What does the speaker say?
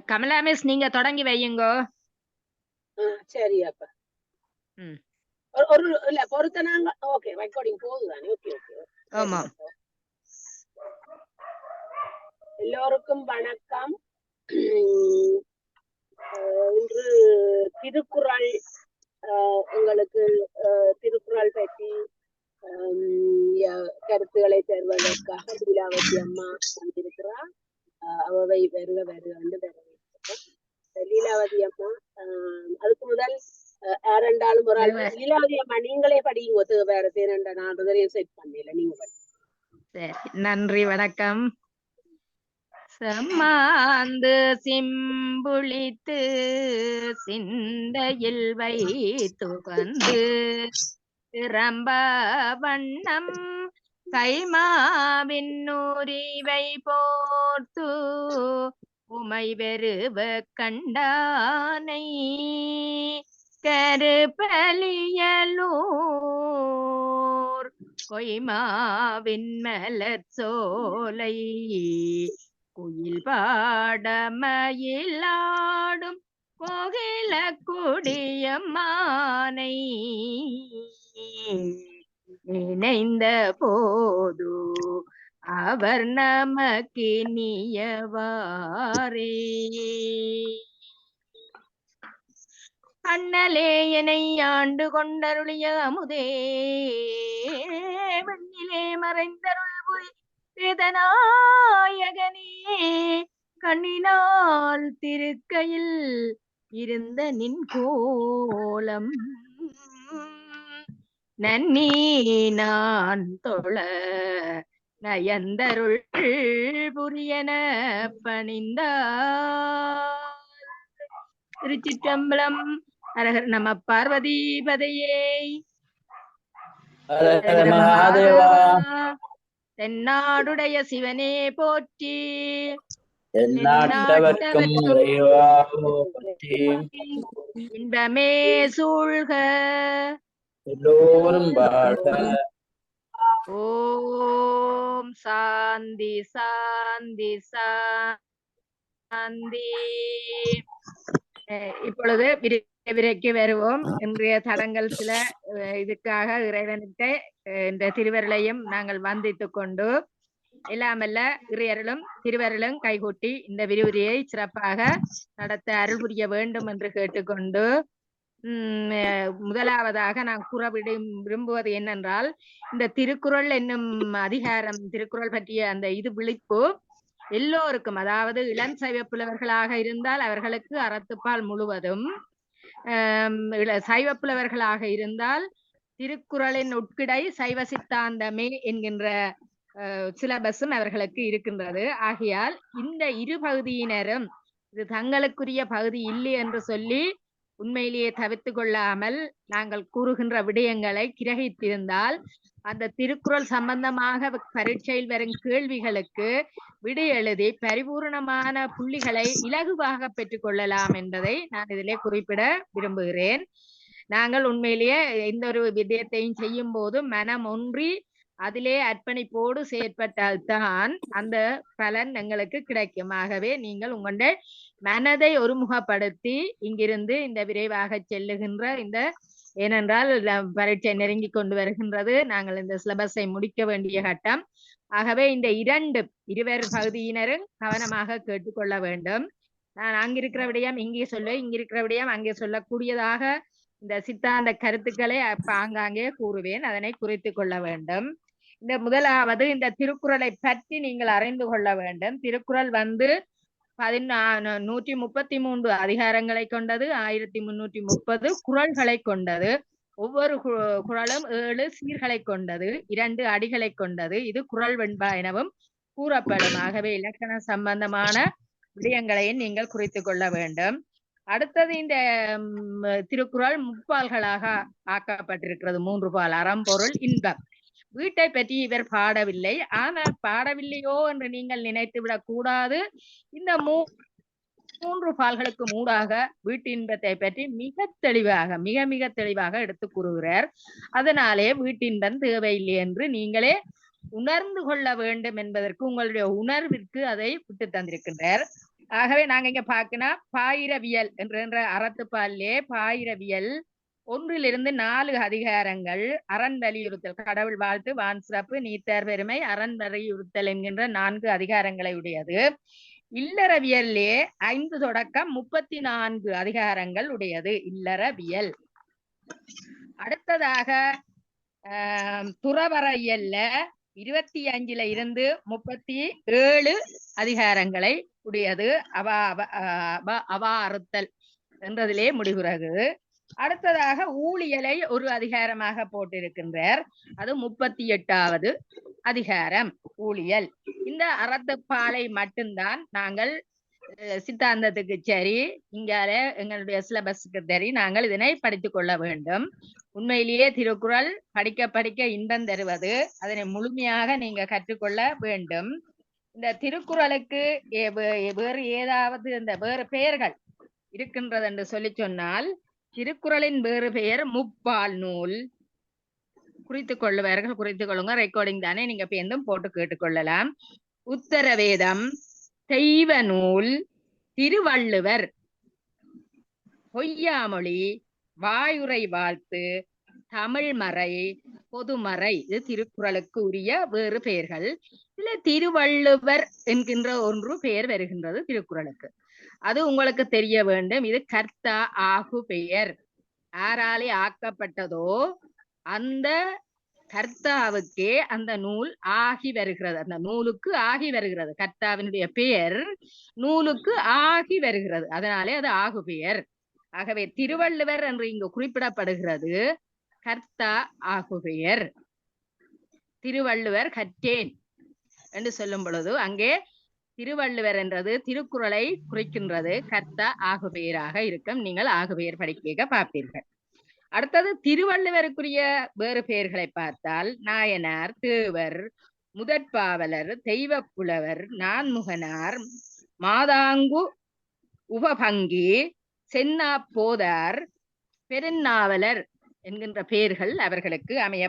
Kamala miss நீங்க தொடங்கி வையுங்கோ. சரி அப்ப ஒரு இல்ல பொறுத்தனாங்க. ஓகே ரெக்கார்டிங் போகுதானே? Okay okay. ஆமா. எல்லோருக்கும் வணக்கம். இன்று திருக்குறள் உங்களுக்கு திருக்குறள் பற்றி கருத்துக்களை தருவதற்காக லீலாவதி அம்மா வந்திருக்கிறார். அவை வருக வருக வந்து வரவேற்கிறோம். லீலாவதி அம்மா அதுக்கு முதல் யாரெண்டாலும் ஒரு ஆள் லீலாவதி அம்மா நீங்களே படிங்க. வேற பேரண்ட நான் செட் பண்ணல, நீங்க படி. சரி, நன்றி, வணக்கம். சம்மாந்து சிம்புளித்து சிந்தையில் வைத்துகந்து திறம்ப வண்ணம் கைமாவின்னூரிவை போர்த்து உமை வெறுவ கண்டானை கருப்பலியலூர் கொய்மாவின் மலர் சோலை குயில் பாடமயிலாடும் கோகில குடியம்மானை நினைந்த போது அவர் நமக்கினியவாரே. அண்ணலே என்னை ஆண்டு கொண்டருளிய அமுதே மண்ணிலே மறைந்தருள் புரி வேதநாயகனே கண்ணினால் திருக்கையில் இருந்த நின் கோலம் நன்னி நான் தொழ நயந்தருள் புரியன பணிந்தார். திருச்சிற்றம்பலம். அரகர் நம பார்வதிபதையே. தென்னாடுடைய சிவனே போற்றி. இன்பமே சூழ்க எல்லோரும் வாழ்க. ஓம் சாந்தி சாந்தி சாந்தி. இப்பொழுது விரைக்கு வருவோம். இன்றைய தடங்கள் சில இதுக்காக இறைவனுக்கு இந்த திருவருளையும் நாங்கள் வந்தித்துக் கொண்டு இல்லாமல்ல இறையர்களும் திருவருளும் கைகூட்டி இந்த விரிவுரையை சிறப்பாக நடத்த அருள் புரிய வேண்டும் என்று கேட்டுக்கொண்டு முதலாவதாக நான் கூற விரும்புவது என்னென்றால், இந்த திருக்குறள் என்னும் அதிகாரம், திருக்குறள் பற்றிய அந்த விழிப்பு எல்லோருக்கும், அதாவது இளம் சைவ புலவர்களாக இருந்தால் அவர்களுக்கு அறத்துப்பால் முழுவதும், சைவ புலவர்களாக இருந்தால் திருக்குறளின் உட்கிடை சைவ சித்தாந்தமே என்கின்ற சிலபஸும் அவர்களுக்கு இருக்கின்றது. ஆகையால் இந்த இரு பகுதியினரும் இது தங்களுக்குரிய பகுதி இல்லை என்று சொல்லி உண்மையிலேயே தவிர்த்து கொள்ளாமல் நாங்கள் கூறுகின்ற விடயங்களை கிரகித்திருந்தால் அந்த திருக்குறள் சம்பந்தமாக பரீட்சையில் வரும் கேள்விகளுக்கு விடை எழுதி பரிபூர்ணமான புள்ளிகளை இலகுவாக பெற்றுக் கொள்ளலாம் என்பதை நான் இதிலே குறிப்பிட விரும்புகிறேன். நாங்கள் உண்மையிலேயே எந்த ஒரு விடயத்தையும் செய்யும் போது மனம் ஒன்றி அதிலே அர்ப்பணிப்போடு செயற்பட்டால்தான் அந்த பலன் எங்களுக்கு கிடைக்கும். ஆகவே நீங்கள் உங்களுடைய மனதை ஒருமுகப்படுத்தி இங்கிருந்து இந்த விரைவாக செல்லுகின்ற இந்த, ஏனென்றால் பரீட்சை நெருங்கி கொண்டு வருகின்றது, நாங்கள் இந்த சிலபஸை முடிக்க வேண்டிய கட்டம். ஆகவே இந்த இருவர் பகுதியினரும் கவனமாக கேட்டுக்கொள்ள வேண்டும். நான் அங்கிருக்கிற விடயம் இங்கே சொல்ல, இங்கிருக்கிற விடயம் அங்கே சொல்லக்கூடியதாக இந்த சித்தாந்த கருத்துக்களை ஆங்காங்கே கூறுவேன், அதனை குறித்து கொள்ள வேண்டும். இந்த முதலாவது இந்த திருக்குறளை பற்றி நீங்கள் அறிந்து கொள்ள வேண்டும். திருக்குறள் 133 அதிகாரங்களை கொண்டது, 1330 குறள்களை கொண்டது. ஒவ்வொரு குறளும் 7 சீர்களை கொண்டது, 2 அடிகளை கொண்டது. இது குறள் வெண்பா எனவும் கூறப்படும். ஆகவே இலக்கண சம்பந்தமான விடயங்களையும் நீங்கள் குறித்து கொள்ள வேண்டும். அடுத்தது, இந்த திருக்குறள் முப்பால்களாக ஆக்கப்பட்டிருக்கிறது. 3 பால்: அறம், பொருள், இன்பம். வீட்டை பற்றி இவர் பாடவில்லை. ஆனால் பாடவில்லையோ என்று நீங்கள் நினைத்து விடக் கூடாது. இந்த 3 பால்களுக்கு ஊடாக வீட்டின்பத்தை பற்றி மிக தெளிவாக எடுத்து கூறுகிறார். அதனாலே வீட்டின்பம் தேவையில்லை என்று நீங்களே உணர்ந்து கொள்ள வேண்டும் என்பதற்கு, உங்களுடைய உணர்விற்கு அதை விட்டு தந்திருக்கின்றார். ஆகவே நாங்க இங்க பார்க்கணும் பாயிரவியல் என்ற அறத்துப்பாலிலே பாயிரவியல் 1 - 4 அதிகாரங்கள் அரண் வலியுறுத்தல், கடவுள் வாழ்த்து, வான் சிறப்பு, நீத்தார் பெருமை, அரண் வலியுறுத்தல் என்கின்ற 4 அதிகாரங்களை உடையது. இல்லறவியல்லே 5 தொடக்கம் 34 அதிகாரங்கள் உடையது இல்லறவியல். அடுத்ததாக துறவறையல்ல 25 - 37 அதிகாரங்களை உடையது. அவா அறுத்தல் என்றதிலே முடிவுறது. அடுத்ததாக ஊழியலை ஒரு அதிகாரமாக போட்டிருக்கின்றார். அது 38வது அதிகாரம் ஊழியல். இந்த அறத்துப்பாலை மட்டும்தான் நாங்கள் சித்தாந்தத்துக்கு சரி இங்கால எங்களுடைய சிலபஸுக்கு சரி நாங்கள் இதனை படித்துக் கொள்ள வேண்டும். உண்மையிலேயே திருக்குறள் படிக்க படிக்க இன்பம் தருவது. அதனை முழுமையாக நீங்க கற்றுக்கொள்ள வேண்டும். இந்த திருக்குறளுக்கு வேறு ஏதாவது இந்த வேறு பெயர்கள் இருக்கின்றது என்று சொல்லி சொன்னால், திருக்குறளின் வேறு பெயர் முப்பால் நூல். குறித்துக் கொள்ளுவார்கள், குறித்துக் கொள்ளுங்க. ரெக்கார்டிங் தானே, நீங்க பேருந்தும் போட்டு கேட்டுக்கொள்ளலாம். உத்தரவேதம், தெய்வ நூல், திருவள்ளுவர், பொய்யாமொழி, வாயுரை வாழ்த்து, தமிழ்மறை, பொதுமறை. இது திருக்குறளுக்கு உரிய வேறு பெயர்கள். இதுல திருவள்ளுவர் என்கின்ற ஒன்று பெயர் வருகின்றது திருக்குறளுக்கு. அது உங்களுக்கு தெரிய வேண்டும். இது கர்த்தா ஆகு பெயர். யாராலே ஆக்கப்பட்டதோ அந்த கர்த்தாவுக்கே அந்த நூல் ஆகி வருகிறது. அந்த நூலுக்கு ஆகி வருகிறது. கர்த்தாவினுடைய பெயர் நூலுக்கு ஆகி வருகிறது. அதனாலே அது ஆகு பெயர். ஆகவே திருவள்ளுவர் என்று இங்கு குறிப்பிடப்படுகிறது கர்த்தா ஆகு பெயர். திருவள்ளுவர் கற்றேன் என்று சொல்லும் பொழுது அங்கே திருவள்ளுவர் என்றது திருக்குறளை குறிக்கின்றது. கர்த்தா ஆகு பெயராக இருக்கும். நீங்கள் ஆகு பெயர் படிக்க பார்ப்பீர்கள். அடுத்தது திருவள்ளுவருக்குரிய வேறு பெயர்களை பார்த்தால் நாயனார், தேவர், முதற்பாவலர், தெய்வப்புலவர், நான்முகனார், மாதாங்கு உபபங்கி, சென்னா போதார், பெருநாவலர் என்கின்ற பெயர்கள் அவர்களுக்கு அமைய